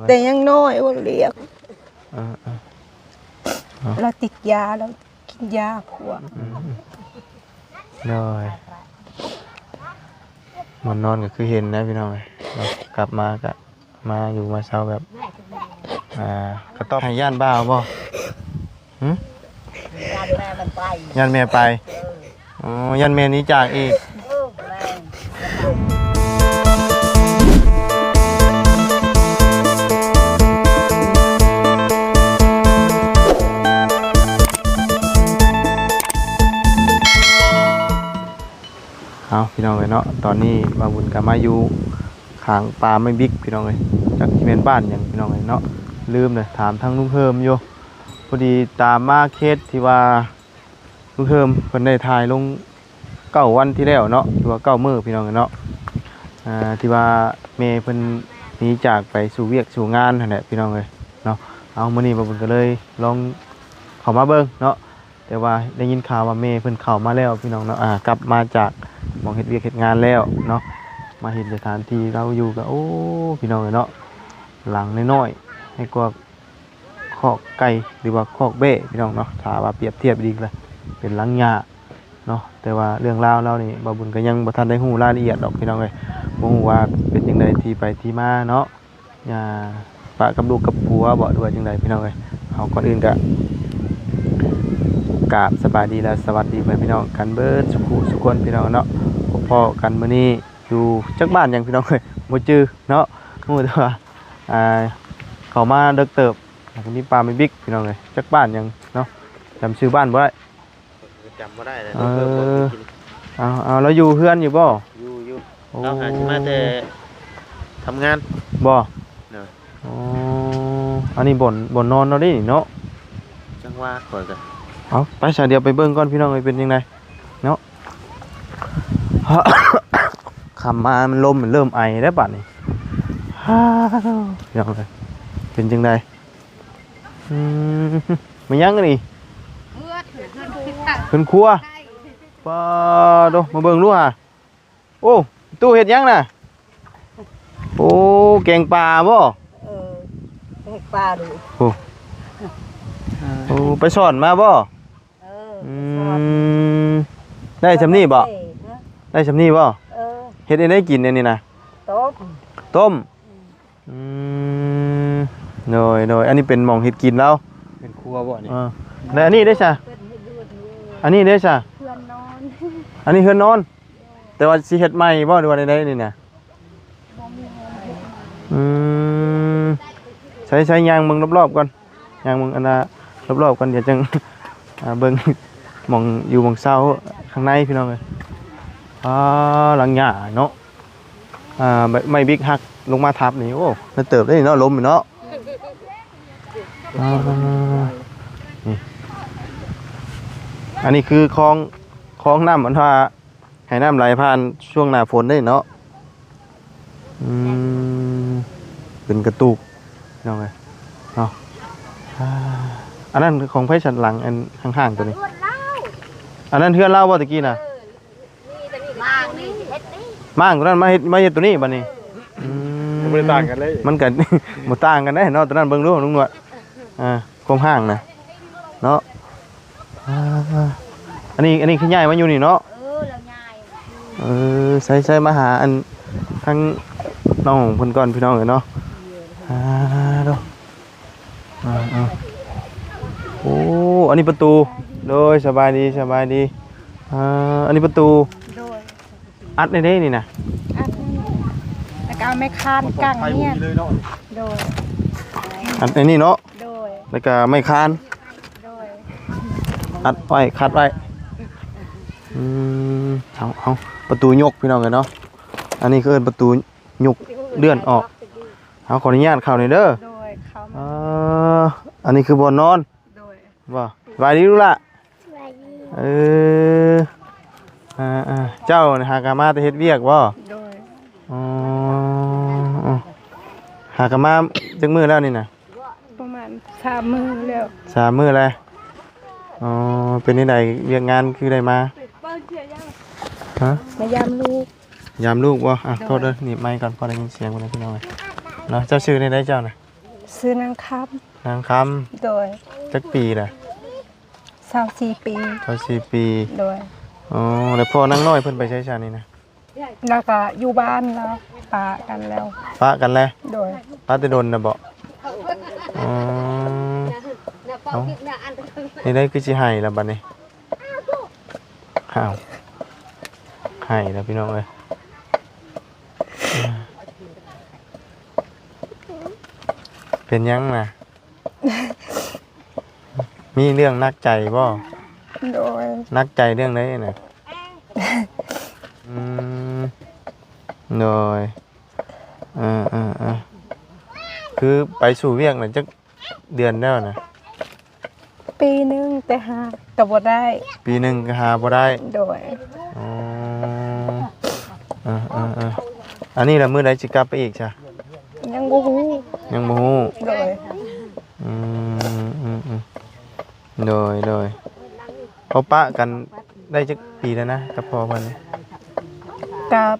แต่ยังน้อยว่าเรียกเออเราติดยาเรากินยาขวดเลยมันนอนก็คือเห็นนะพี่น้องเรากลับมาก็มาอยู่มาเช้าแบบกระต๊อบให้ย่านบ้าบ่ย่านแม่ไปอ๋อย่านแม่นี้จากอีกเอาพี่น้องเลยเนาะตอนนี้มาบุญกับมาอยู่ขางปลาไม่บิ๊กพี่น้องเลยจากที่เป็นบ้านอย่างพี่น้องเลยเนาะลืมเลยถามทางลุงเพิ่มอยู่พอดีตามมาเคสที่ว่าลุงเพิ่มเพิ่นได้ถ่ายลง9 วันที่แล้วเนาะที่ว่า9 มื้อพี่น้องเลยเนาะที่ว่าเมย์เพิ่นหนีจากไปสู่เวียกสู่งานนั่นแหละพี่น้องเลยเนาะเอามื้อนี้มาบุญก็เลยลองเข้ามาเบิ่งเนาะแต่ว่าได้ยินข่าวว่าเมย์เพิ่นเข้ามาแล้วพี่น้องเนาะกลับมาจากมองเฮ็ดเวียกเฮ็ดงานแล้วเนาะมาเห็นสถานที่เราอยู่ก็โอ้พี่น้องเนาะหลังน้อยๆให้กว่าคอกไก่หรือว่าคอกเบ้พี่น้องเนาะถ้าว่าเปรียบเทียบดีเลยเป็นหลังหญ้าเนาะแต่ว่าเรื่องราวเรานี่บ่บุญก็ยังบ่ทันได้ฮู้รายละเอียดดอกพี่น้องเอ้ยบ่ฮู้ว่าเป็นจังไดที่ไปที่มาเนาะปะกับลูกกับผัวบ่ด้วยจังไดพี่น้องเอ้ยเอาก่อนอื่นก็กราบสบายดีและสวัสดีพี่น้องกันเบิดสุขคนพี่น้องเนาะพอกันมื้อนี้อยู่จักบ้านยังพี่น้องเอ้ยบ่จื้อเนาะฮู้แต่ว่าเข้ามาดึกเติบแล้วก็มีปลาไม่บิ๊กพี่น้องเอ้ยจักบ้านยังเนาะจำชื่อบ้านบ่ได้จำบ่ได้เลยเอาแล้วอยู่เฮือนอยู่บ่อยู่เราหาที่มาแต่ทำงานบ่เนาะอันนี้บ่นอนเนาะดิเนาะจังว่าข่อยก็เอาไปซะเดี๋ยวไปเบิ่งก่อนพี่น้องเอ้ยเป็นจังไดเนาะคำมามันลมมันเริ่มไอแล้วบัดนี้พี่น้องเอ้ยเป็นจังไดมันยังนี่ขึ้นครัวป้าโดมาเบิ่งดูห่าโอ้ตู้เฮ็ดยังน่ะโอ้แกงปลาบ่แกงปลาดูโอ้ไปสอนมาบ่ได้ชำนี่บ่ได้ชำนี่บ่เฮ็ดได้กินเนี่ยนี่นะต้มหน่อยอันนี้เป็นหม่องเฮ็ดกินแล้วเป็นครัวบ่นี่แล้วอันนี้ได้ซะอันนี้ได้ซะเฮือนนอนอันนี้เฮือนนอนแต่ว่าสิเฮ็ดใหม่บ่หรือว่าได้นี่น่ะใช้ยางมึงรอบๆก่อนยางมึงอันน่ะรอบๆก่อนเดี๋ยวจังเบิ่งหม่องอยู่หม่องเซาข้างในพี่น้องเอ้ยหลังหญ้าเนาะไม่บิ๊กฮักลงมาทับนี่โอ้มันเติบได้เนาะลมเนาะนี่อันนี้คือคลองน้ำมันว่าให้น้ำไหลผ่านช่วงหน้าฝนได้เนาะเป็นกระตุกน้องไงเนาะอันนั้นของไผ่ชั้นหลังอันข้างๆตัวนี้อันนั้นเทือนเล่าว่าตะกี้น่ะมั่งตัวนั้นมาเฮ็ดตัวนี้บัดนี้มันบ่ได้ต่างกันเลยมันก็บ่ต่างกันได้เนาะตัวนั้นเบิ่งดูลุงหนวดโครงห้างนะเนาะอันนี้คือใหญ่มาอยู่นี่เนาะใส่มาหาอันทั้งน้องเพิ่นก่อนพี่น้องเนาะดูโอ้อันนี้ประตูโดยสบายดีอันนี้ประตูอัดในนี้นี่นะแล้วก็เอาไม้คานกั้งเนี่ยโดยอัดในนี้เนาะโดยแล้วก็ไม้คานโดยอัดไว้คัดไว้เอาประตูยกพี่น้องกันเนาะอันนี้คือประตูยกเลื่อนออกเอาขออนุญาตเข้าหน่อยเด้อโดยเข้าอันนี้คือบ่อนนอนโดยบ่สบายดีลูกล่ะเจ้าหากามาแต่เฮ็ดเวียกบ่โดยหากามาจักมื้อแล้วนี่น่ะประมาณ3 มื้อแล้ว3 มื้อแล้วเป็นจังไดเวียกงานคือได้มาฮะมายามลูกบ่โทษเด้อนี่ไมค์ก่อนพอได้ยินเสียงบ่ได้พี่น้องเนาะเจ้าชื่อได้เจ้าน่ะ ซื้อนางค นางค ำโดย ำจักปีน่ะ 24 ปี เขา4 ปี โดย อ๋อแล้วพ่อนางน้อยเพิ่นไปใช้ชานี่นะ แล้วก็อยู่บ้านแล้วปากันแล้ว ปะกันแล้ว โดย ปะแต่ดนน่ะบ่อ๋อเอานี่ได้คือสิให้แล้วบัดนี้อ้าวให้แล้วพี่น้องเอ้ยเป็นยังน่ะ มีเรื่องนักใจบ่ โดย นักใจเรื่องไหนน่ะอืมโดยคือไปสู่เวียกน่ะจักเดือนแล้วน่ะ ปีหนึงแต่หาก็บ่ได้ ปีหนึงก็หาบ่ได้ โดย อ๋ออันนี้ล่ะมื้อใดสิกลับไปอีกจ้ะ ยังบ่ฮู้ ยังบ่ฮู้ โดย อืมโดยเขาปะกันได้จักปีแล้วนะกับพ่อเพิ่น กับ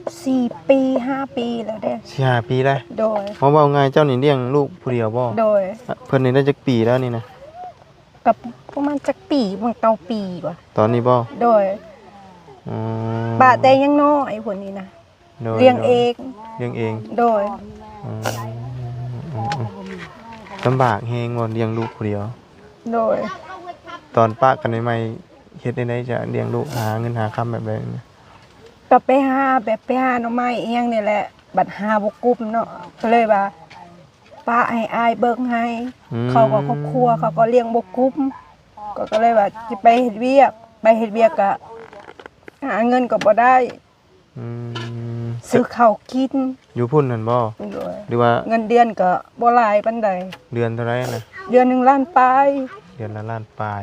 4 ปี 5 ปีแล้วเด้ 4-5 ปีแล้ว โดย เพราะว่าไงเจ้านี่เลี้ยงลูกผู้เดียวบ่ โดย เพิ่นนี่ได้จักปีแล้วนี่นะ กับประมาณจักปีบาง9 ปีกว่า ตอนนี้บ่ โดย อ๋อ บาแต่ยังน้อยพวกนี้นะ โดย เลี้ยงเอง เลี้ยงเอง โดย อืมลำบากแฮงบ่เลี้ยงลูกผู้เดียว โดย ตอนปะกันใหม่ๆเฮ็ดได้ไดจะเลี้ยงลูกหาเงินหาคำแบบใดนะ ก็ไปหาหน่อไม้เอียงนี่แหละ บัดหาบ่กลุ่มเนาะก็เลยว่าป้าให้อายเบิ่งให้ เขาก็ครอบครัวเขาก็เลี้ยงบ่กลุ่มก็เลยว่าสิไปเฮ็ดเวียกก็หาเงินก็บ่ได้ อืม ซื้อข้าวกิน อยู่พุ่นนั่นบ่ โดย หรือว่า เงินเดือนก็บ่หลายปานใด เดือนเท่าไหร่น่ะ เดือนหนึงล้านปลาย เดือนละล้านปลาย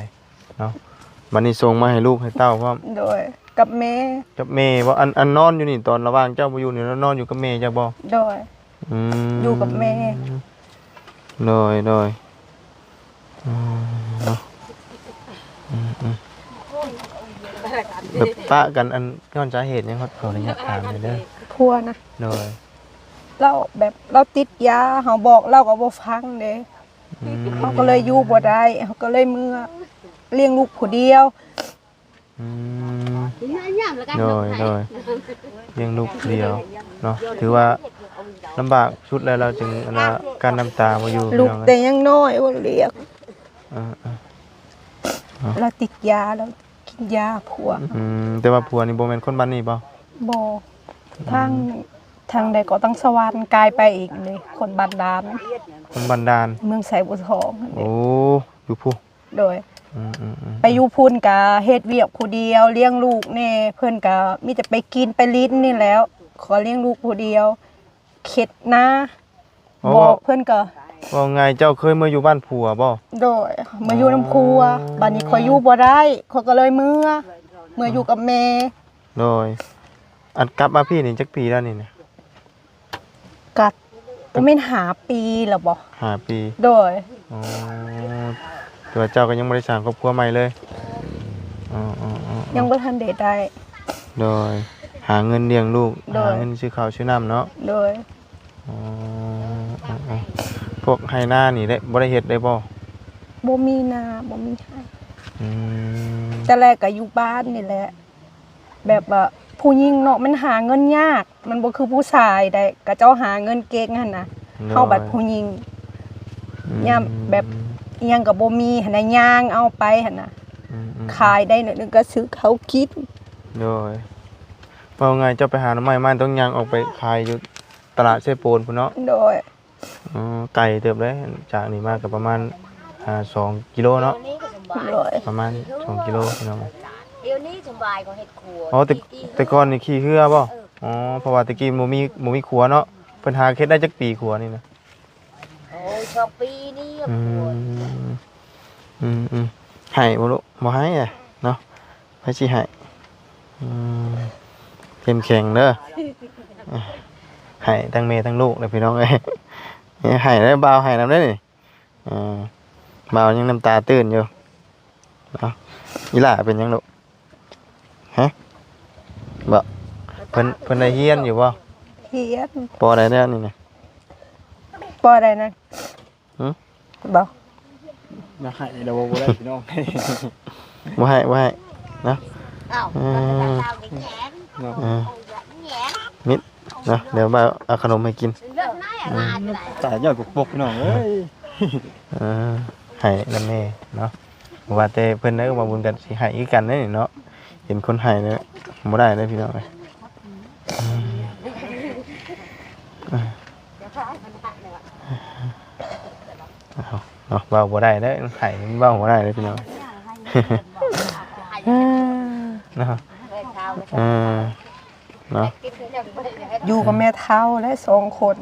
เนาะบัดนี้ส่งมาให้ลูกให้เต้าพร้อม โดยกับแม่ กับแม่บ่อันนอนอยู่นี่ตอนระหว่างเจ้าบ่อยู่นี่แล้วนอนอยู่กับแม่จักบ่ โดย อืม อยู่กับแม่ โดยเนาะแบบปะกันอันย้อนสาเหตุหยังเขาขออนุญาตถามหน่อยเด้อ พัวนะ โดย เราติดยาเฮาบอกเราก็บ่ฟังเด้ อืม เขาก็เลยอยู่บ่ได้เขาก็เลยเมื่อเลี้ยงลูกผู้เดียว อืมโดยเลี้ยงลูกเดียวเนาะถือว่าลำบากชุดแล้วเราจึงอันน่ะการน้ำตามาอยู่ ลูก พี่น้อง แต่ยังน้อยว่าเลี้ยง เออ เราติดยาแล้วกินยาผัว แต่ว่าผัวนี่บ่แม่นคนบ้านนี้บ่ บ่ทางใดก็ต้องสวรรค์กลายไปอีกเลยคนบันดาล คนบันดาล เมืองไสบัวทองนั่นเอ โอ้ ง อยู่ผู้ โดย อืม ไปอยู่พุ่นก็เฮ็ดเวียกผู้เดียวเลี้ยงลูกแน่เพิ่นก็มีแต่ไปกินไปลิ้นนี่แล้ว ขอเลี้ยงลูกผู้เดียวเข็ดนะบอกเพิ่นก็ ว่าไงเจ้าเคยมาอยู่บ้านผัวบ่ โดยมาอยู่น้ำครัวบัดนี้ขอยอยู่บ่ได้ขอยก็เลยเมื่ออยู่กับแม่ โดยอันกลับมาพี่นี่จักปีแล้วนี่นะ กัดบ่แม่นหาปีแล้วบ่ 5 ปี โดย อ๋อแต่ว่าเจ้าก็ยังบ่ได้สร้างครอบครัวใหม่เลยอ๋อ ยังบ่ทันได้ โดยหาเงินเลี้ยงลูก โดย หาเงินซื้อข้าวซื้อน้ำเนาะ โดย อ๋อพวกไฮนานี่ได้บ่ได้เฮ็ดได้บ่ บ่มีนาบ่มีให้ อืม แต่แรกก็อยู่บ้านนี่แหละ แบบว่าผู้หญิงเนาะมันหาเงินยาก มันบ่คือผู้ชายได้ก็เจ้าหาเงินเก่งหั่นน่ะเฮาบัดผู้หญิง ย่ามแบบอิหยังก็บ่มีหั่นน่ะย่างเอาไปหั่นน่ะ ขายได้หน่อยนึงก็ซื้อเขาวกิน โดยว่าไงเจ้าไปหาหน่อไม้มันต้องย่างออกไปขายอยู่ตลาดเซโปนพุ่นเนาะ โดย อ๋อไก่เติบเลยจากนี่มาก็ประมาณ2 กิโลเนาะ โดย ประมาณ2 กิโลพี่น้อง เดี๋ยวนี้สบายกว่าเฮ็ดครัว อ๋อแต่ก่อนนี่ขี่เรือบ่อ๋อเพราะว่าตะกี้บ่มีขัวเนาะเพิ่นหาเฮ็ดได้จักปีขัวนี่นะ โอ้ย2 ปีนี่ อื ครัว มให้บ่ลูกบ่ให้อ่ะเนาะไปสิให้เข้มแข็งเด้อให้ทั้งแม่ทั้งลูกเลยพี่น้องเอ้ยให้แล้วบ่าวให้นำได้นี่บ่าวยังน้ำตาตื้นอยู่เนาะอีหล่าเป็นหยังลูกฮะบ่เพิ่นได้เรียนอยู่บ่ เฮียน ปอใดแล้วนี่นะ บ่ได้นะ บ่ นะให้เดี๋ยวบ่ได้พี่น้อง บ่ให้นะ อ้าวมันจะเอาแขน เนาะ เออ แขน มิดนะเดี๋ยวมาเอาขนมให้กิน เรื่องไหนอ่ะมาไหน ตายยอดปกพี่น้องเอ้ย เออให้นำแม่เนาะว่าแต่เพิ่นเด้อว่าบุญกันสิให้คือกันเด้อเนาะเห็นคนให้เด้อบ่ได้เด้อพี่น้องเอ้ยเอาเนาะเว้าบ่ได้เด้อให้มันเว้าบ่ได้เด้อพี่น้องเนาะ เคยเข้า เออเนาะ กินเรื่องบ่ได้ อยู่กับแม่เฒ่าและ2คน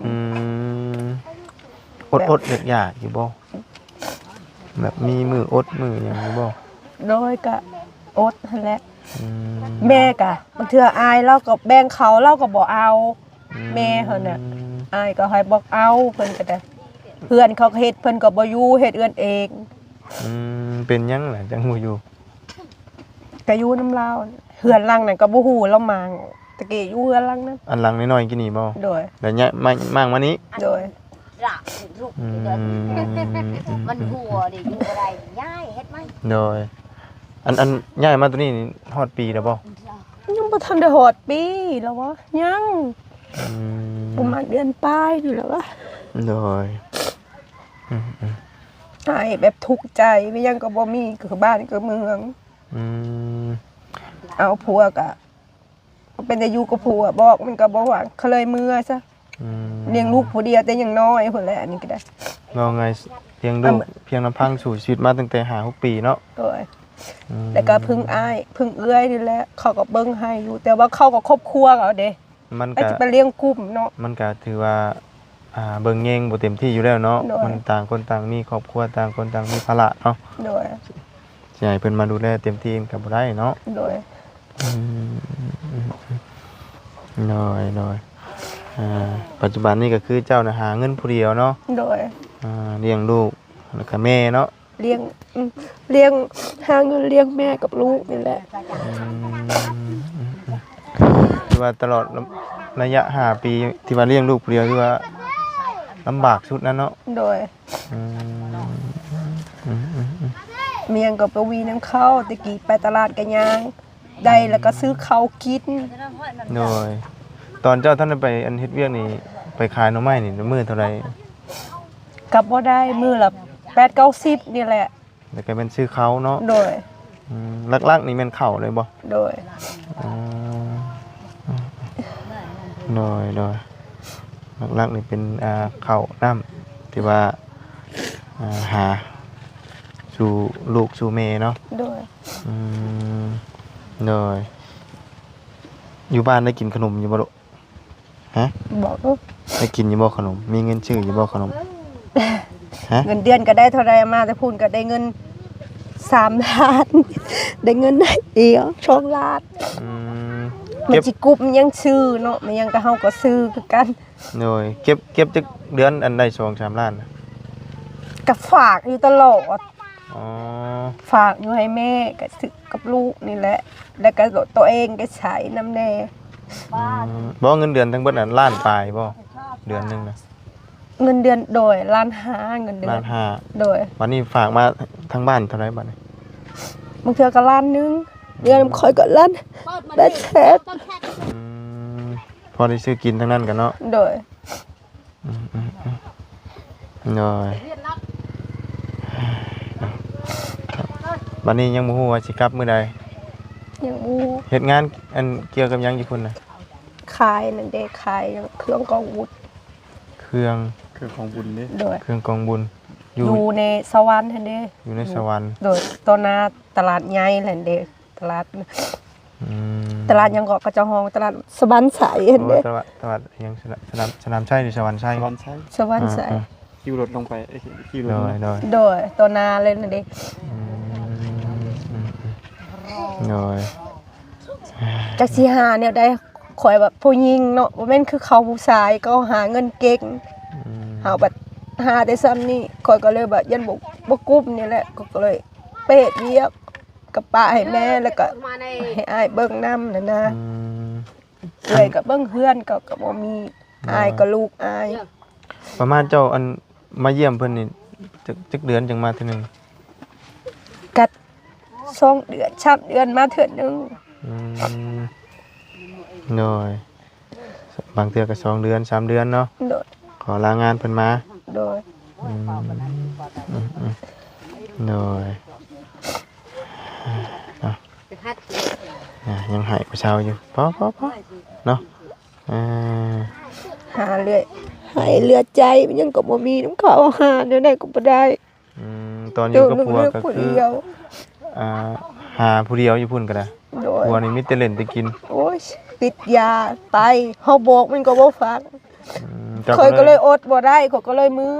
อดอยากอยู่บ่แบบมีมืออดมือหยังอยู่บ่ โดยก็อดนั่นแหละ อืม แม่ก็บางเทื่ออายเราก็แบ่งเขาเราก็บ่เอา แม่เฮาน่ะ อายก็ให้บอกเอาเพิ่นก็ได้เพื่อนเขาก็เฮ็ดเพิ่นก็บ่อยู่เฮ็ดเอื้อนเอง เป็นหยังล่ะจังบ่อยู่ ก็อยู่นำลาวเฮือนหลังนั้นก็บ่ฮู้เรามางตะกี้อยู่เฮือนหลังนั้น อันหลังน้อยๆกินนี่บ่ โดย แล้วเนี่ยมานี้ โดย ระลูกเดินมันหัวดิอยู่บ่ได้ย้ายเฮ็ดไหม โดยอันย้ายมาตัวนี้นี่ฮอดปีแล้วบ่ ยังบ่ทันได้ฮอดปีแล้ววะยัง อืม ประมาณเดือนปลายนี่แหละวะ โดย อายแบบทุกข์ใจไม่ยังก็บ่มีก็คือบ้านก็เมือง อืม เอาผัวก็เป็นแต่อยู่กับผัวบอกมันก็บ่หวังเขาเลยเมื่อซะ อืม เลี้ยงลูกผู้เดียวแต่ยังน้อยพุ่นแหละอันนี้ก็ได้ ว่าไงเพียงลูกเพียงลำพังสู่ชีวิตมาตั้งแต่5-6 ปีเนาะ โดย อืม แล้วก็พึ่งอ้ายพึ่งเอื้อยนี่แหละเขาก็เบิ่งให้อยู่ แต่ว่าเขาก็ครอบครัวเขาเด้ มัน ไอ้ ก็ จะไปเลี้ยงกลุ่มเนาะ มันก็ถือว่าเบิ่งแยงบ่เต็มที่อยู่แล้วเนาะ โดย มันต่างคนต่างมีครอบครัวต่างคนต่างมีภาระเนาะ โดย สิให้เพิ่นมาดูแลเต็มที่ก็บ่ได้เนาะ โดย น้อยปัจจุบันนี้ก็คือเจ้าน่ะหาเงินผู้เดียวเนาะ โดย เลี้ยงลูกแล้วก็แม่เนาะ เลี้ยงเลี้ยงหาเงินเลี้ยงแม่กับลูกนี่แหละ คือว่าตลอดระยะ5 ปีที่ว่าเลี้ยงลูกผู้เดียวคือว่าลำบากสุดนั่นเนาะ โดย อืม เมียงกับปวีน้ำเข้าตะกี้ไปตลาดกันยางได้แล้วก็ซื้อข้าวกิน โดยตอนเจ้าท่านได้ไปอันเฮ็ดเวียกนี่ไปขายหน่อไม้นี่มื้อเท่าไหร่ กับบ่ได้มือละ8-90นี่แหละ แล้วก็เป็นซื้อเขาเนาะ โดย ลักๆนี่แม่นข้าวเลยบ่ โดย อืมโดยลักๆนี่เป็นข้าวน้ำที่ว่าหาสู่ลูกสู่แม่เนาะ โดย อืมโดยอยู่บ้านได้กินขนมอยู่บ่ลูกฮะ บอกว่า ได้กินอยู่บ่ขนมมีเงินซื้ออยู่บ่ขนมฮะ เงินเดือนก็ได้เท่าไรมาแต่พูนก็ได้เงิน3 ล้าน ได้เงินได้เดียว2 ล้าน อืม มันจิกรุบมันยังซื้อเนาะมันยังก็เฮาก็ซื้อคือกัน โดยเก็บจักเดือนอันได้2-3 ล้านน่ะ ก็ฝากอยู่ตลอด อ๋อ ฝากอยู่ให้แม่ก็ซื้อกับลูกนี่แหละ แล้วก็ตัวเองก็ใช้น้ำแน่ บ่เงินเดือนทั้งเบิดน่ะล้านปลายบ่เดือนหนึงน่ะ เงินเดือนโดย1,500,000เงินเดือ ล้าน นห้า โดย วันนี้ฝากมาทั้งบ้านเท่าไหร่บัดนี้ บางเทื่อก็1,000,000เดือนค่อยก็1,000,000ได้แท้ อืมพอได้ซื้อกินทั้งนั้นกันเนาะ โดย โดยบัดนี้ยังบ่ฮู้ว่าสิกลับมื้อใด ยังบู เฮ็ดงานอันเกี่ยวกับหยังอยู่พุ่นน่ะ ขายนั่นเด้ขายเครื่องกองวุฒิ เครื่อง คือของบุญนี่ โดย เครื่องกองบุญอ อยู่ ยู่ในสวรรค์หั่นเด้ อยู่ในสวรรค์ โดยตัวหน้าตลาดใหญ่แหละเด้ตลาด อืม ตลาดยังก็จะห้องตลาดสวรรค์ใสเห็น โอ้ เด้ ตลาดยังสนามชัยหรือสวรรค์ชัย ตอนใช้ สวรรค์ใส คิวรถลงไปคิวรถ โด ลง ย ไป โดย โดยตัวหนาเลยนั่นเด้ โดย จักสิหาเนี่ยได้ข่อยแบบผู้หญิงเนาะบ่แม่นคือเขาผู้ชายก็หาเงินเก่งเฮาแบบหาได้ซ้ำนี่ข่อยก็เลยแบบยันบ่กุ้มนี่แหละก็เลยเปดเวียกกับป้าให้แม่แล้วก็ มาใน ให้อ้ายเบิ่งนำนั่นนะ อืม เลยก็เบิ่งเฮือนก็บ่มีอ้ายก็ลูกอ้าย ประมาณเจ้าอันมาเยี่ยมเพิ่นนี่ จักเดือนจังมาเทื่อหนึง กัด2เดือน3เดือนมาเทื่อนึง อืมโดยบางเทื่อก็2เดือน3เดือนเนาะ โดย ขอลางานเพิ่นมา โดย อืมโดยเนาะยังหายประชาอยู่พอเนาะหาเรื่อยหายเลือดใจมันยังก็บ่มีน้ำเขาหาเดี๋ยวได้ก็บ่ได้ ตอนอยู่กับผัวก็ ผู้ คือ เดียว หาผู้เดียวอยู่พุ่นก็ได้ โดย ผัวนี่มีแต่เล่นแต่กิน โอ้ยติดยาไปเฮาบอกมันก็บ่ฟัง เจ้า เคยก็เลยอดบ่ได้เขาก็เลยมือ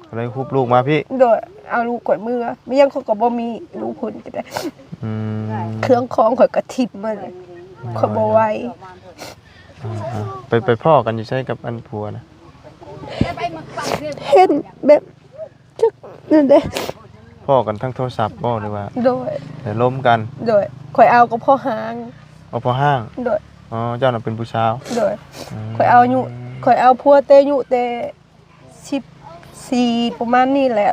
ก็เลยคุบลูกมาพี่ โดยเอาลูกข่อยมือไม่ยังเขาก็บ่มีลูกพุ่นก็ได้ อืม เครื่องของข่อยก็ทิ่มมันข่อยบ่ไหว ไปพ่อกันอยู่ใช่กับอันผัวนะ เห็นแบบจักนั่นเด้ พ่อกันทั้งโทรศัพท์บ่หรือว่า โดย แต่ล้มกัน โดยข่อยเอาก็พอหาง เอาพอห้าง โดย อ๋อเจ้าน่ะเป็นผู้สาว โดยข่อยเอาอยู่ข่อยเอาพัวเตอยู่แต่14ประมาณนี้แหละ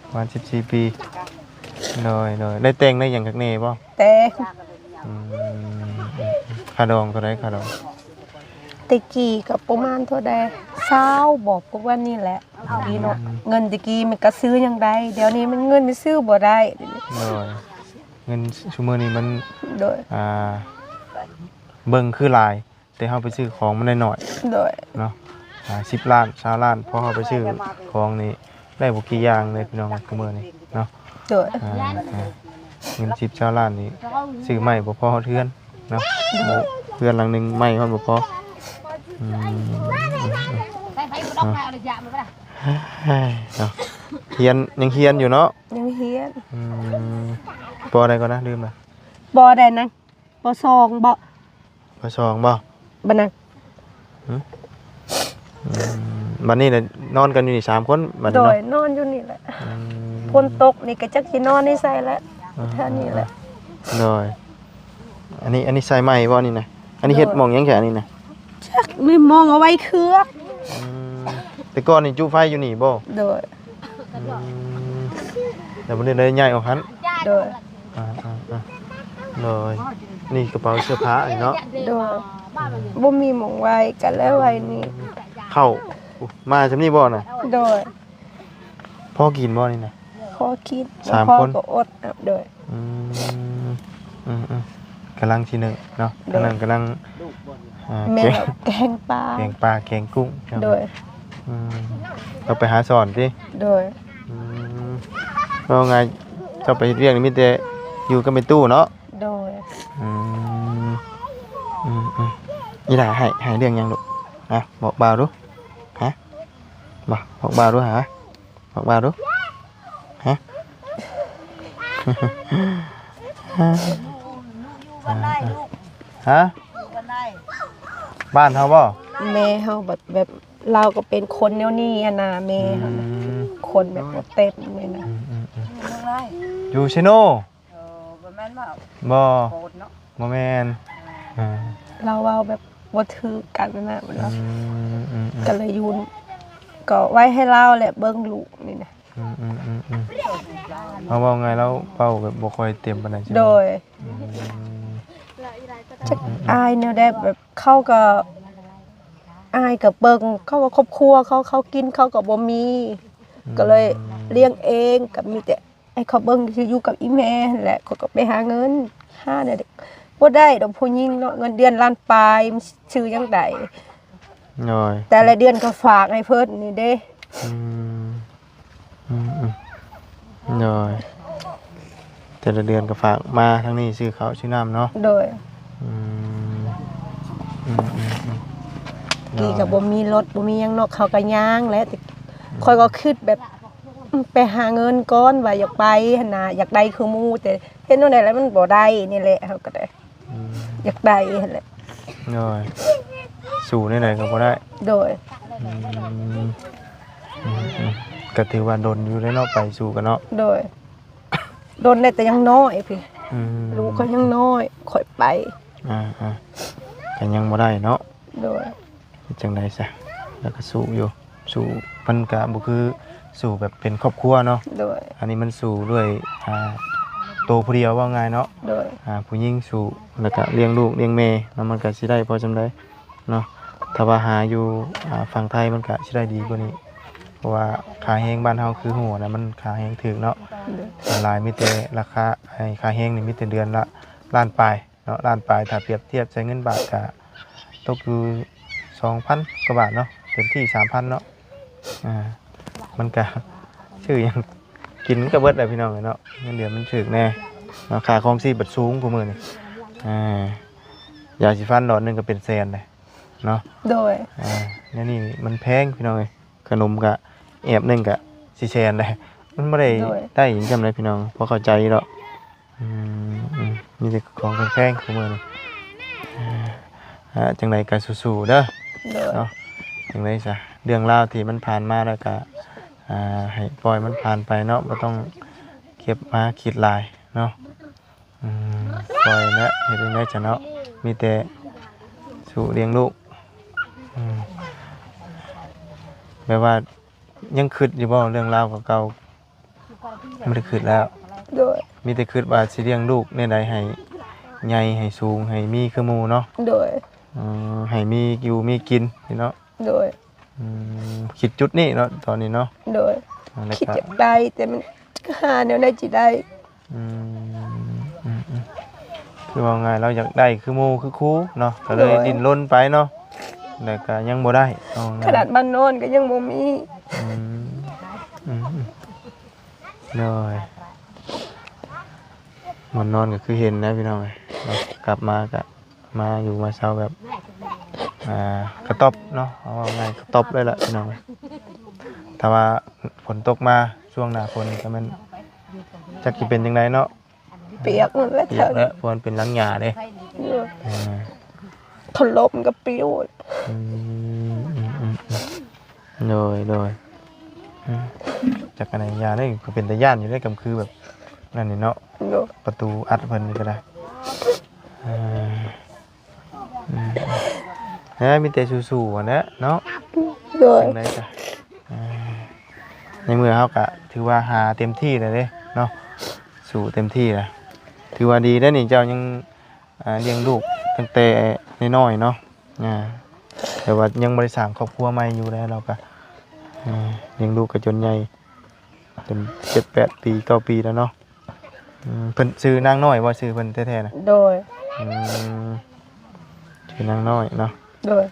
ประมาณ14 ปีโดยได้แต่งได้หยังกักแน่บ่ แต่ ค่าดองเท่าไหร่ค่าดอง ตะกี้ก็ประมาณเท่าใด20บอกประมาณนี้แหละดีเนาะเงินตะกี้มันก็ซื้อหยังได้เดี๋ยวนี้มันเงินมันซื้อบ่ได้ โดยเงินชั่วโมงนี้มัน โดย เบิ่งคือหลาย แต่เฮาไปซื้อของมันได้น้อย โดย เนาะ10 ล้าน20ล้านพอเฮาไปซื้อของนี่ได้บ่กี่อย่างเลยพี่น้องคือมื้อนี้เนาะ โดย เงิน10 20ล้านนี่ซื้อใหม่บ่พอเทือนเนาะเทือนหลังนึงใหม่ฮอดบ่พอเนาะเฮียนยังเฮียนอยู่เนาะ ยังเฮียน ปออะไรก่อนนะลืมละ บ่ได้นะบ่ซองบ่ ปอ2บ่ บ่นั่ง บัดนี้น่ะนอนกันอยู่นี่3คนบัด โด นี้ ย เนาะ นอนอยู่นี่แหละฝนตกนี่ก็จักสินอนในไสแล้วแค่นี้แหละ โดยอันนี้ใส่ใหม่บ่นี่นะอันนี้เฮ็ดหม่องหยังแค่นี้นะ จักไม่มองเอาไว้เครือ แต่ก่อนนี่จุไฟอยู่นี่บ่ โดย แต่บ่ได้เลยย้ายออกหัน โดย โดยนี่กระเป๋าเสื้อผ้านี่เนาะ โดยบ่มีหมองไว้กันแล้วไว้นี่ เข้ามาจำนี่บ่น่ะ โดย พ่อกินบ่นี่นะ พอคิด สาม พ่อ คน ก็อดเอาโดย กำลังที่หนึ่งเนาะกำลังแม่ แกง แกงปลา แกงปลาแกงกุ้ง โดย เราไปหาสอนสิ โดย เพราะไงเจ้าไปเรียกนี่มีแต่อยู่กับเป็นตู้เนาะ โดย นี่ล่ะให้เรื่องยังลูกบอกบ่าวดูฮะบอกบ่าวดูฮะบอกบ่าวดูฮะ ฮะบ้านเฮาบ่ แม่เฮาแบบเราก็เป็นคนแนวนี้อะนะแม่เฮานะคนแบบบ่เต็มเลยนะ อยู่ชิโนบ่บ่แม่น เราเอาแบบบ่ถือกันนะเราก็เลยอยูนก็ไว้ให้เราแหละเบิ่งลูกนี่นะ เอาว่าไงแล้วเป้าแบบบ่ค่อยเต็มปานใดใช่ไหม โดยจักอายแนวได้แบบเขาก็อายกับเบิ่งเขาว่าครอบครัวเขากินเขาก็บ่มี ก็เลยเลี้ยงเองก็มีแต่ไอ้เขาเบิ่งที่อยู่กับอีแม่นั่นแหละเขาก็ไปหาเงินหาเนี่ยบ่ได้ดอกผู้หญิงเนาะเงินเดือนล้านปลายมันชื่อจังได๋ น้อย แต่ละเดือนก็ฝากให้เพิ่นนี่เด้ น้อยแต่ละเดือนก็ฝากมาทางนี้ซื้อข้าวซื้อน้ำเนาะ โดย น้ กี่ อย ก็บ่มีรถบ่มีหยังเนาะเขาก็ย่างแหล้วแต่ค่อยก็คิดแบบไปหาเงินก่อนว่าอยากไปหั่นน่ะอยากได้คือหมู่แต่เฮ็ดจังได๋แล้วมันบ่ได้นี่แหละเฮาก็ได้อยากได้หั่นแหละ น้อยสู่ในไหนก็บ่ได้ โดย ก็ถือว่าดนอยู่ได้เนาะไปสู่กันเนาะ โดยโดนได้แต่ยังน้อยพี่ อืม ลูกเขายังน้อยค่อยไป ก็ยังบ่ได้เนาะ โดย จังได๋ซะแล้วก็สู้อยู่สู้มันก็บ่คือ สู่แบบเป็นครอบครัวเนาะ โดย อันนี้มันสู่ด้วยโตวผู้เดียวว่าง่ายเนาะ โดย ผู้หญิงสู่แล้วก็เลี้ยงลูกเลี้ยงแม่แล้วมันก็สิได้พอจำได้เนาะถ้าว่าหาอยู่ฝั่งไทยมันก็สิได้ดีกว่านี้เพราะว่าค่าแฮงบ้านเฮาคือหัวนะมันค่าแฮงถูกเนาะ โดย ออนไลน์มีแต่ราคาค่าแฮงนี่มีแต่เดือนละล้านปลายเนาะล้านปลายถ้าเปรียบเทียบใช้เงินบาทก็ตกอยู่ 2,000 กว่าบาทเนาะเต็มที่ 3,000 เนาะมันก็ชื่อหยังกินก็เบิดเลยพี่น้องเนาะเงินเดือนมันถูกแน่เนาะค่าครองชีพบัดสูงกว่ามื้อนี่ยาสีฟันหลอดหนึงก็เป็นแสนเลยเนาะ โดย เนี่ยนี่มันแพงพี่น้องเอ้ยขนมก็แอบหนึงก็สิแสนเลยมันบ่ได้ได้หยังจำเลยพี่น้องพอเข้าใจดอกมีแต่ของแพงๆของมื้อนี่จังไดก็สู้ๆเด้อ โดย เนาะจังไดซะเรื่องราวที่มันผ่านมาแล้วก็ให้ปล่อยมันผ่านไปเนาะบ่ต้องเก็บมาคิดหลายเนาะปล่อยแล้วเฮ็ดจังได๋จ้ะเนาะมีแต่สู้เลี้ยงลูกแบบว่ายังคิดอยู่บ่เรื่องราวเก่าๆไม่ได้คิดแล้ว โดย มีแต่คิดว่าสิเลี้ยงลูกแนวใดให้ใหญ่ให้สูงให้มีคือหมู่เนาะ โดย ให้มีอยู่มีกินนี่เนาะ โดย คิดจุดนี้เนาะตอนนี้เนาะ โดย แล้ว คิด ก็ อยากได้แต่มันหาแนวใดสิได้ คือว่าไงเราอยากได้คือหมู่คือครูเนาะก็เลยดิ้นรนไปเนาะแต่ก็ยังบ่ได้เอาไง ขนาดบ้านโนอนก็ยังบ่มี เลยมันนอนก็คือเห็นนะพี่น้องเนาะกลับมาก็มาอยู่มาเช้าแบบกระต๊อบเนาะเอาว่าไงกระต๊อบเลยล่ะพี่น้องถ้าว่าฝนตกมาช่วงหน้าฝนก็มันจักสิเป็นจังไดเนาะ เปียกหมดแล้ว เปีย เถิ ก ง แล้วเพราะมันเป็นหลังหญ้าเด้ ถล่มก็ปลิว โดยจากกันไหนยาได้ก็เป็นตะย่านอยู่ได้กำคือแบบนั่นนี่เนาะ โดย ประตูอัดเพิ่นนี่ก็ได้มีแต่สู้ๆอ่ะนะเนาะ โดย จังได๋จ้ะในเมื่อเฮาก็ถือว่าหาเต็มที่แล้วเด้เนาะสู้เต็มที่แล้วถือว่าดีแล้วนี่เจ้ายังเลี้ยงลูกตั้งแต่น้อยๆเนาะแต่ว่ายังบ่ได้สร้างครอบครัวใหม่อยู่แล้วเราก็เลี้ยงลูกก็จนใหญ่จน7-8 ปี 9 ปีแล้วเนาะเพิ่นชื่อนางน้อยบ่ชื่อเพิ่นแท้ๆน่ะ โดย ชื่อนางน้อยเนาะ โดย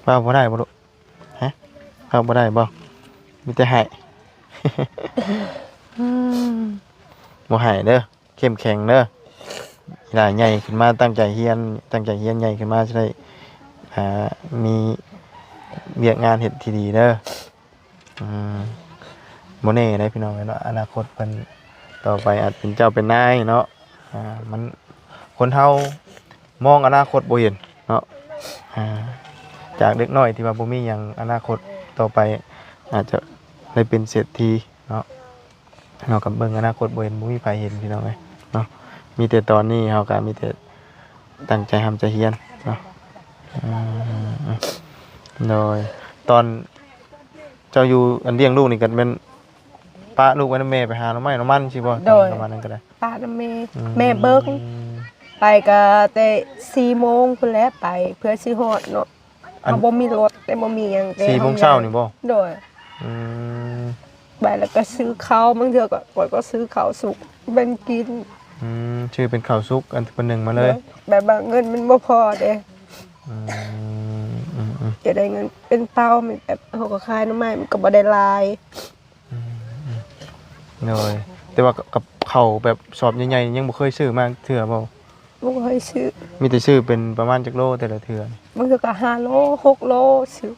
ว่าบ่ได้บ่ลูกฮะว่าบ่ได้บ่มีแต่ให้ บ่ให้เด้อเข้มแข็งเด้อหลายใหญ่ขึ้นมาตั้งใจเรียนใหญ่ขึ้นมาสิได้มีเวียกงานเฮ็ดที่ดีเด้อบ่แน่ได้พี่น้องเนาะอนาคตเพิ่นต่อไปอาจเป็นเจ้าเป็นนายเนาะมันคนเฮามองอนาคตบ่เห็นเนาะจากเด็กน้อยที่ว่าบ่มีหยังอนาคตต่อไปอาจจะได้เป็นเศรษฐีเนาะเฮาก็เบิ่งอนาคตบ่เห็นบ่มีไผเห็นพี่น้องเอ้ยเนาะมีแต่ตอนนี้เฮาก็มีแต่ตั้งใจทำใจเรียนเนาะโดยตอนเจ้าอยู่อันเลี้ยงลูกนี่ก็เป็นป้าลูกไว้นำแม่ไปหาหน่อไม้หน่อมันสิบ่ประมาณนั้นก็ได้ ป้าน้ำแม่เบิกไปก็แต่4 โมงพุ่นแหล้วไปเพื่อสิฮอดเนาะเอาบ่มีรถแต่บ่มีหยังแต่ 4 โมงเช้านี่บ่ โดยไปแล้วก็ซื้อข้าวบางเทื่อก็ซื้อข้าวสุกแบ่งกิน ชื่อเป็นข้าวสุกอันเป็นหนึ่งมาเลย แบบว่าเงินมันบ่พอเด้จะได้เงินเป็นเต้ามันแบบเฮาก็ขายหน่อไม้มันก็บ่ได้หลาย เลยแต่ว่ากับข้าวแบบสอบใหญ่ๆยังบ่เคยซื้อมาเทื่อบ่ บ่เคยซื้อ มีแต่ซื้อเป็นประมาณจักโลแต่ละเทื่อบ างเทื่อก็5 โล 6 โลซื้อ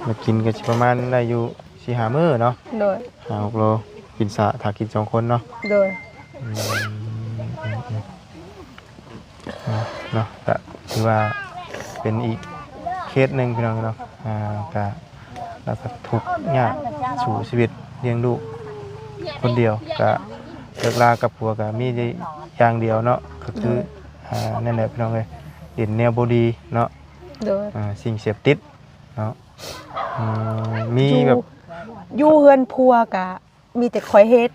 มากินก็สิประมาณได้อยู่ 4-5 มื้อเนาะ โดย 5-6 โลกินถ้ากิน2 คนเนาะ โดย เนาะก็ถือว่าเป็นอีกเคสหนึงพี่น้องเนาะก็แล้วก็ทุกข์ยากสู่ชีวิตเลี้ยงลูกคนเดียวก็เลิกลากับผัวก็มีอย่างเดียวเนาะก็คือนั่นแหละพี่น้องเอ้ยเห็นแนวบ่ดีเนาะ โดย สิ่งเสพติด เนาะมี อยู่ แบบ อยู่เฮือนพัวกะมีแต่ข่อยเฮ็ด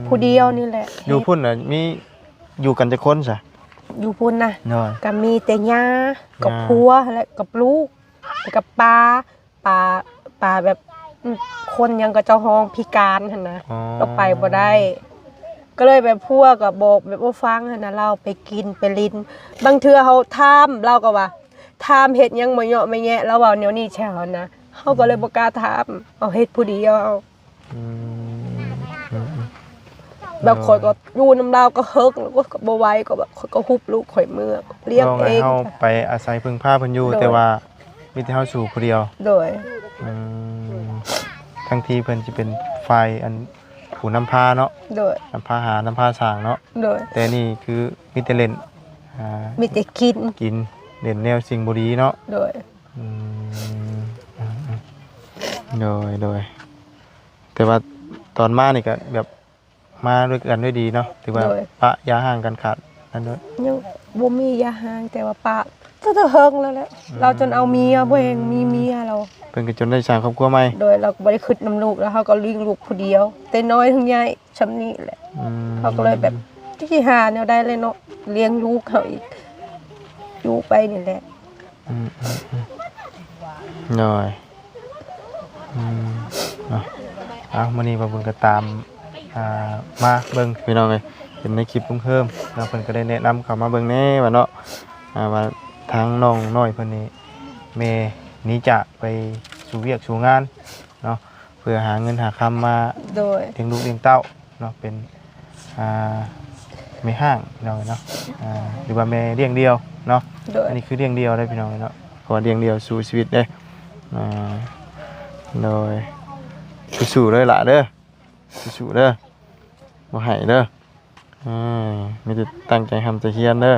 ผู้เดียวนี่แหละ อยู่ เฮ็ด พุ่นน่ะมีอยู่กันจะคนซะ อยู่พุ่นนะ เนาะ ก็มีแต่ย่ากับ ย่า พัวและกับลูกแล้วกับปลาแบบคนยังก็เจ้าห้องพิการหั่นนะ อ๋อ เราไปบ่ได้ ก็เลยแบบพวกก็บอกแบบว่าฟังหั่นนะเราไปกินไปลินบางเทื่อเฮาถามเราก็ว่าถามเฮ็ดหยังบ่เหาะไม่แยะแล้วเว้าแนวนี้แช่วนะเฮาก็เลยบ่กล้าถามเอาเฮ็ดผู้เดียวเอา อืม แบบข่อยก็อยู่นำเราก็เฮิกแล้วก็บ่ไหวก็แบบข่อยก็ฮุบลูกข่อยเมื่อเลี้ยง เอาไง เอง เฮาไปอาศัยพึ่งพาเพิ่นอยู่ โดย แต่ว่ามีแต่เฮาสู่ผู้เดียว โดย อืมทั้งที่เพิ่นสิเป็นฝ่ายอันผู้นำพาเนาะ โดย นำพาหานำพาสร้างเนาะ โดย แต่นี่คือมีแต่เล่นมีแต่กิน กินเล่นแนวสิ่งบ่ดีเนาะ โดย อืมโดยแต่ว่าตอนมานี่ก็แบบมาด้วยกันด้วยดีเนาะถือว่าปะยาห่างกันขาดนั่นด้วย ยังบ่มียาหางแต่ว่าปะก็เฮิงแล้วแหละเราจนเอาเมียบ่เองมีเมียเรา เพิ่นก็จนได้สร้างครอบครัวใหม่ โดยเราก็บ่ได้คิดนำลูกแล้วเขาก็เลี้ยงลูกผู้เดียว แต่น้อยทั้งใหญ่ชำนี้แหละ อืม เขาก็เลยแบบที่หาแนวได้เลยเนาะเลี้ยงลูกเขาอีกอยู่ไปนี่แหละ อืมหน่อยเนาะมื้อนี้บ่าบุญก็ตามมาเบิ่งพี่น้องเอ้ยเห็นในคลิปลุงเพิ่มเนาะเพิ่นก็ได้แนะนำเข้ามาเบิ่งแหน่ว่าเนาะว่าทางน้องน้อยเพิ่นนี่แม่หนีจากไปสู่เวียกสู่งานเนาะเพื่อหาเงินหาคำมา โดย เลี้ยงลูกเลี้ยงเต้าเนาะเป็นไม่ห้างเนาะหรือว่าแม่เลี้ยงเดียวเนาะ โดย อันนี้คือเลี้ยงเดียวได้พี่น้องเนาะขอเลี้ยงเดียวสู่ชีวิตได้โดยสู้ๆเลยล่ะเด้อสู้ๆเด้อบ่ให้เด้อมีแต่ตั้งใจทำใจเฮียนเด้อ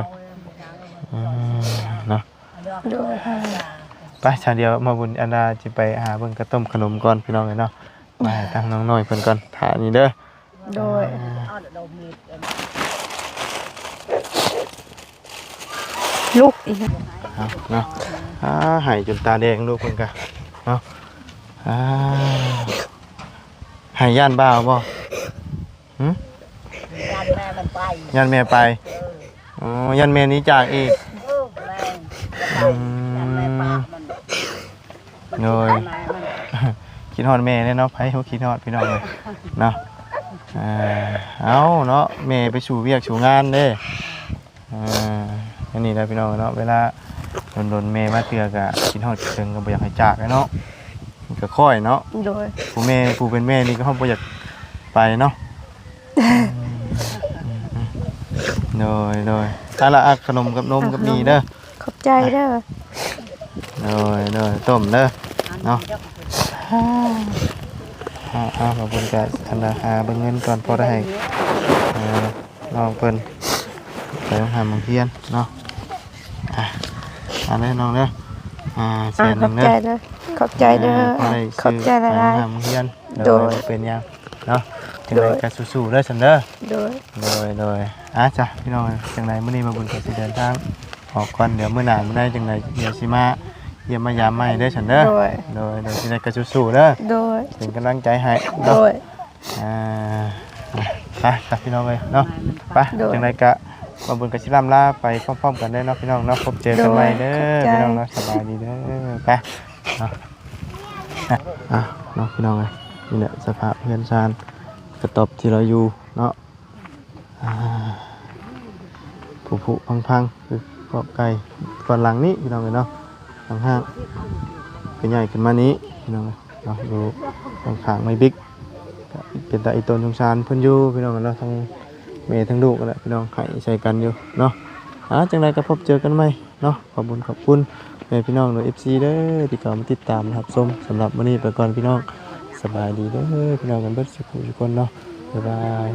เนาะ โดย ไปชาเดียวมาบุญอันดาจะไปหาเบิ่งกระต้มขนมก่อนพี่น้องเลยเนาะไปตั้งน้องน้อยเพิ่นก่อนถ่านี่เด้อ โดยลูกอีก เอาเนาะหายจนตาแดงลูกเพิ่นกะเนาะหายย่านบ้าบ่หึ การแม่มันไป ย่านแม่ไปอ๋อย่านแม่หนี้จากอีก แม่ อื แม่ ม ปากมัน โดยคิดฮอดแม่เนาะไผเฮาคิดฮอดพี่น้องเลยเนาะเอาเนาะแม่ไปสู่เวียกสู่งานเด้อันนี้แหละพี่น้องเนาะเวลาโดนแม่มาเตือกะคิดฮอดคิดถึงก็บ่อยากให้จากเนาะมันก็ค่อยเนาะ โดย ผู้เป็นแม่นี่ก็บ่อยากไปเนาะโดยถ้าละขนมกับนมกับมีเด้อ ขอบใจเด้อ โดยต้มเด้อเนาะขอบคุณกับธนาคารเบิ่งเงินก่อนพอได้ให้น้องเพิ่นไปโรงหาบางเพียนเนาะเด้อน้องเด้อแสนห ข นึ อบ ง ใจ เด้อ เด้อขอบใจเด้อ พอได้ ขอบใจห ซื้อไป ลาย โรงหาบางเพียน โดย เป็นหยังเนาะจังไดก็สู้ๆเด้อซั่นเด้อ ๆโดย โดยจ้ะพี่น้องจังไดมื้อนี้มาบุญก็สิเดินทางออกก่อนเดี๋ยวมื้อหน้ามื้อใดจังไดเดี๋ยวสิมาเยี่ยมมายามใหม่เด้อฉันเด้อ โดย โดยสิได้ก็สู้ๆเด้อ โดย เป็นกำลังใจให้ โด เนาะ ย ไปพี่น้องเลยเนาะไป โดย จังไดก็มาบุญกับสิล่ำลาไปพร้อมๆกันได้อเนาะพี่น้องเนาะพบเจอกันใหม่เด้อ โดย พี่น้องเนาะสบายดีเด้อไปเนาะเนาะพี่น้องเลยนี่แหละสภาพเพื่อนชานกระตอบที่เราอยู่เนาะผุพังๆคือกอบไก่ก่อนหลังนี้พี่น้องเลยเนาะห้างๆเป็นใหญ่ขึ้นมานี้พี่น้องเลยเนาะดูข้างๆไม่บิ๊กเป็นตาอีต้นสงสารเพิ่นอยู่พี่น้องกันเนาะทั้งแม่ทั้งลูกกันแหละพี่น้องให้ใส่กันอยู่เนาะจังไรก็พบเจอกันไหมเนาะขอบคุณแม่พี่น้องโดย FC เด้อที่เข้ามาติดตามนะครับชมสำหรับวันนี้ไปก่อนพี่น้องสบายดีเด้อพี่น้องกันเบิดสุขทุกคนเนาะบ๊ายบาย